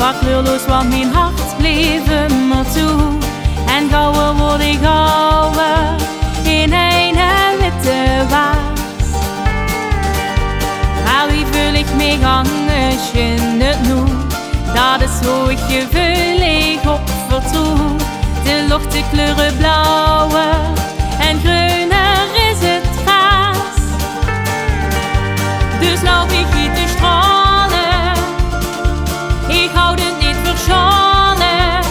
zwart kleurloos, want mijn hart bleef me toe. En gauwer word ik gauwer in een witte waas. Maar wie vul ik mee gangen in het nu? Dat is hoe ik gevoel ik op vertrouw. De lucht, de kleuren blauwer en groener is het gras. Dus loop ik hier te stralen, ik hou het niet verscholen.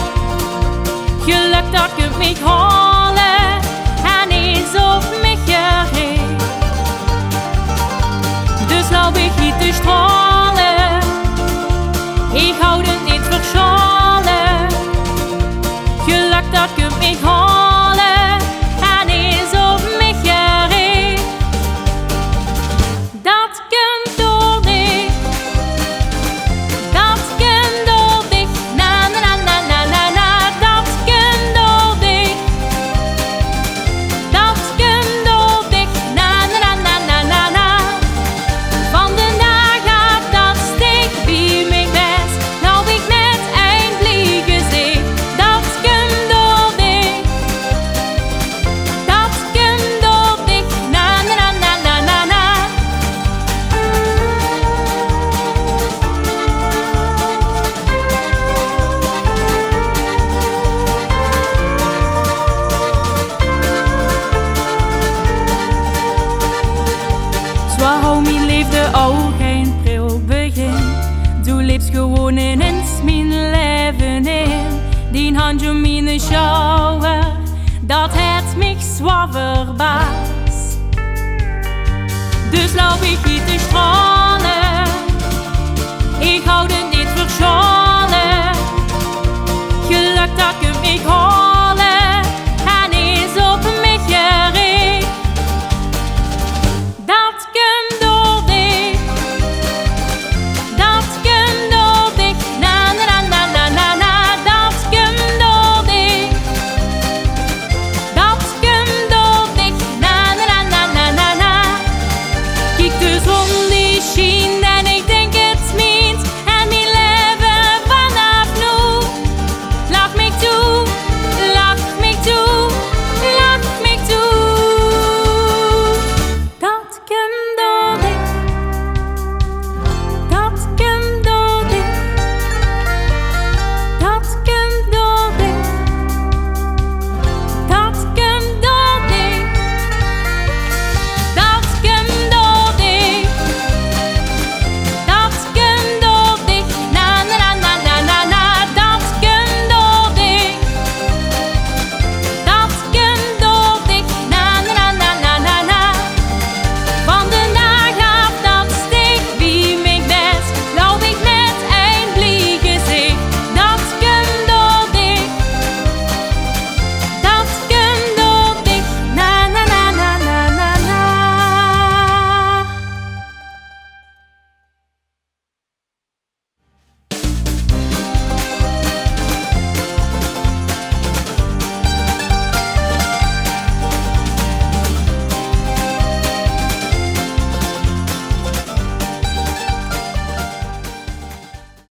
Geluk dat kunt mij halen en eens op mij gericht. Dus loop ik hier te stralen, ik hou het niet verscholen. Geluk dat kunt mij halen en eens op mij gericht. Dat kunt door dich, dat kunt door dich, na na na na na na. Dat kunt door dich, dat kunt door dich, na na na na na na. Van de nacht dat steekt bij mij best, nou ik net een blik gezicht. Dat kunt door dich, dat kunt door dich, na na na na na na. Zwaar hou mijn liefde ook geen pril begin. Doe liefst gewoon ineens mijn leven in. Die hand om mijn schouder, dat het mij zwaar verbaast. Dus loop ik hier te stralen, ik hou het niet verscholen.